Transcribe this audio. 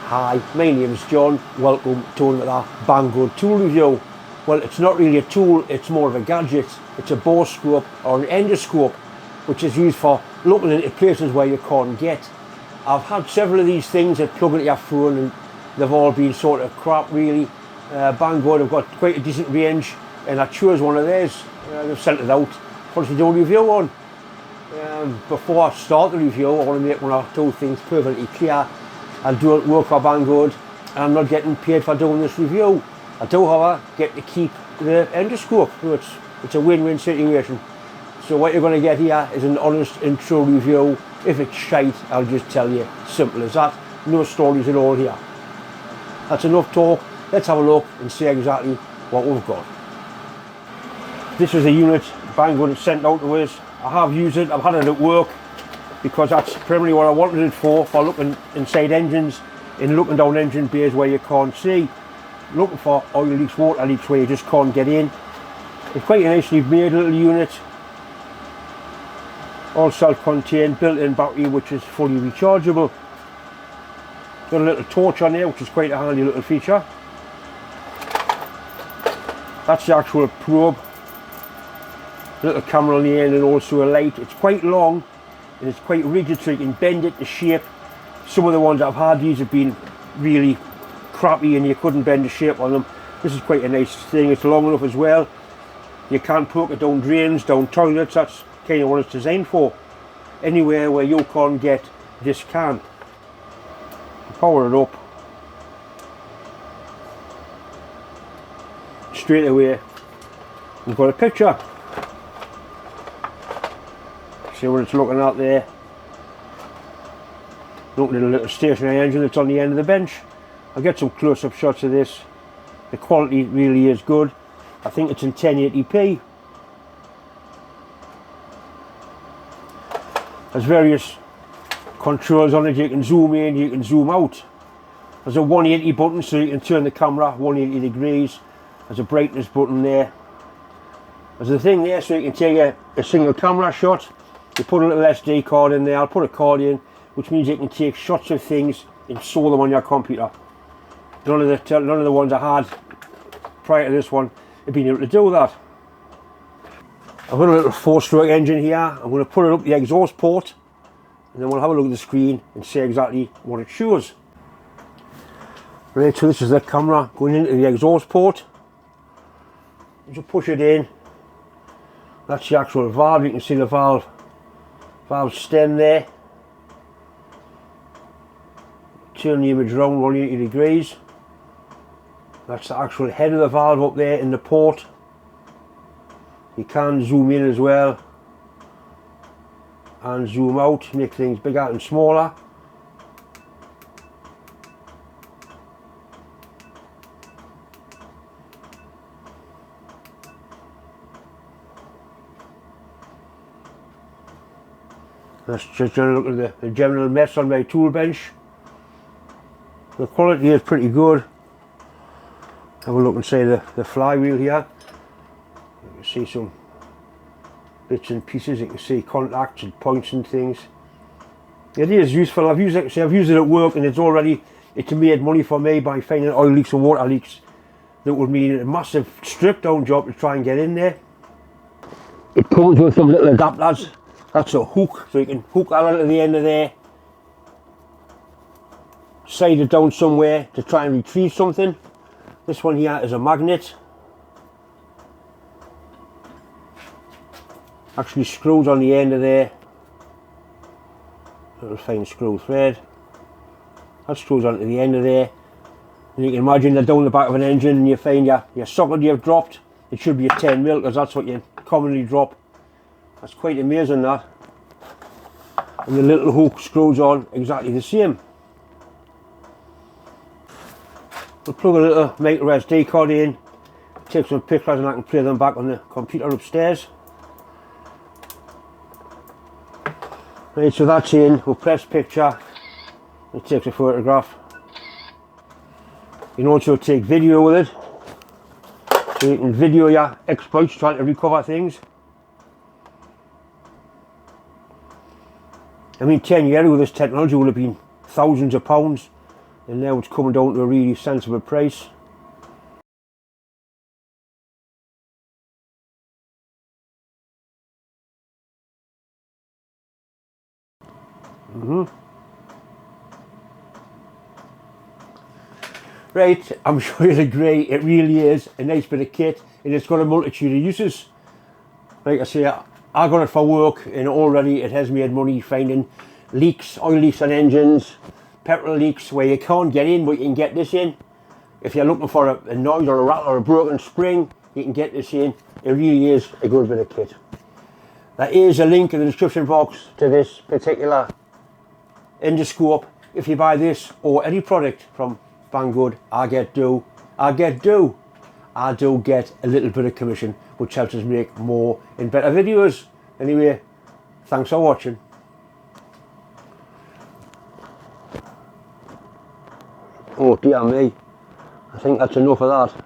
Hi, my name is John. Welcome to another Banggood tool review. Well, it's not really a tool, it's more of a gadget. It's a Borescope or an endoscope, which is used for looking into places where you can't get. I've had several of these things that plug into your phone and they've all been sort of crap really. Banggood have got quite a decent range and I chose one of theirs. They've sent it out for us to do a review on. Before I start the review, I want to make one or two things perfectly clear. I don't work for Banggood and I'm not getting paid for doing this review. I do, however, get to keep the endoscope, so it's a win-win situation. So what you're going to get here is an honest and true review. If it's shite, I'll just tell you, simple as that. No stories at all here. That's enough talk. Let's have a look and see exactly what we've got. This is a unit Banggood has sent out to us. I have used it, I've had it at work because that's primarily what I wanted it for looking inside engines and looking down engine bays where you can't see. Looking for oil leaks, water leaks where you just can't get in. It's quite a nicely made little unit. All self-contained, built-in battery which is fully rechargeable. Got a little torch on there which is quite a handy little feature. That's the actual probe. Little camera on the end and also a light. It's quite long and it's quite rigid so you can bend it to shape. Some of the ones I've had, these have been really crappy and you couldn't bend the shape on them. This is quite a nice thing. It's long enough as well. You can't poke it down drains, down toilets. That's kind of what it's designed for. Anywhere where you can't get, this can. Power it up. Straight away we've got a picture. See what it's looking at there. Looking at a little stationary engine that's on the end of the bench. I'll get some close-up shots of this. The quality really is good. I think it's in 1080p. There's various controls on it. You can zoom in, you can zoom out. There's a 180 button so you can turn the camera 180 degrees. There's a brightness button there. There's a thing there so you can take a single camera shot. You put a little SD card in there. I'll put a card in, which means you can take shots of things and store them on your computer. None of the ones I had prior to this one have been able to do that. I've got a little 4-stroke engine here. I'm going to put it up the exhaust port and then we'll have a look at the screen and see exactly what it shows. Right, so this is the camera going into the exhaust port. Just push it in. That's the actual valve. You can see the valve stem there. Turn the image around 180 degrees. That's the actual head of the valve up there in the port. You can zoom in as well and zoom out, make things bigger and smaller. Let's just look at the general mess on my tool bench. The quality is pretty good. Have a look inside the flywheel here. You can see some bits and pieces. You can see contacts and points and things. It is useful. I've used it at work and it's made money for me by finding oil leaks and water leaks. That would mean a massive strip down job to try and get in there. It comes with some little adapters. That's a hook, so you can hook that onto the end of there, slide it down somewhere to try and retrieve something. This one here is a magnet. Actually screws on the end of there. Little fine screw thread. That screws onto the end of there. And you can imagine they're down the back of an engine and you find your socket you've dropped. It should be a 10mm because that's what you commonly drop. That's quite amazing that. And the little hook screws on exactly the same. We'll plug a little micro SD card in, take some pictures and I can play them back on the computer upstairs. Right, so that's in, we'll press picture, it takes a photograph. You can also take video with it, so you can video your exploits trying to recover things. I mean, 10 years ago this technology would have been thousands of pounds. and now it's coming down to a really sensible price. Right, I'm sure you'll agree, it really is a nice bit of kit, and it's got a multitude of uses. Like I say, I got it for work, and already it has made money finding leaks, oil leaks on engines, petrol leaks where you can't get in, but you can get this in. If you're looking for a noise or a rattle or a broken spring, you can get this in. It really is a good bit of kit. There is a link in the description box to this particular endoscope. If you buy this or any product from Banggood, I do get a little bit of commission, which helps us make more and better videos. Anyway, thanks for watching. Oh dear me, I think that's enough of that.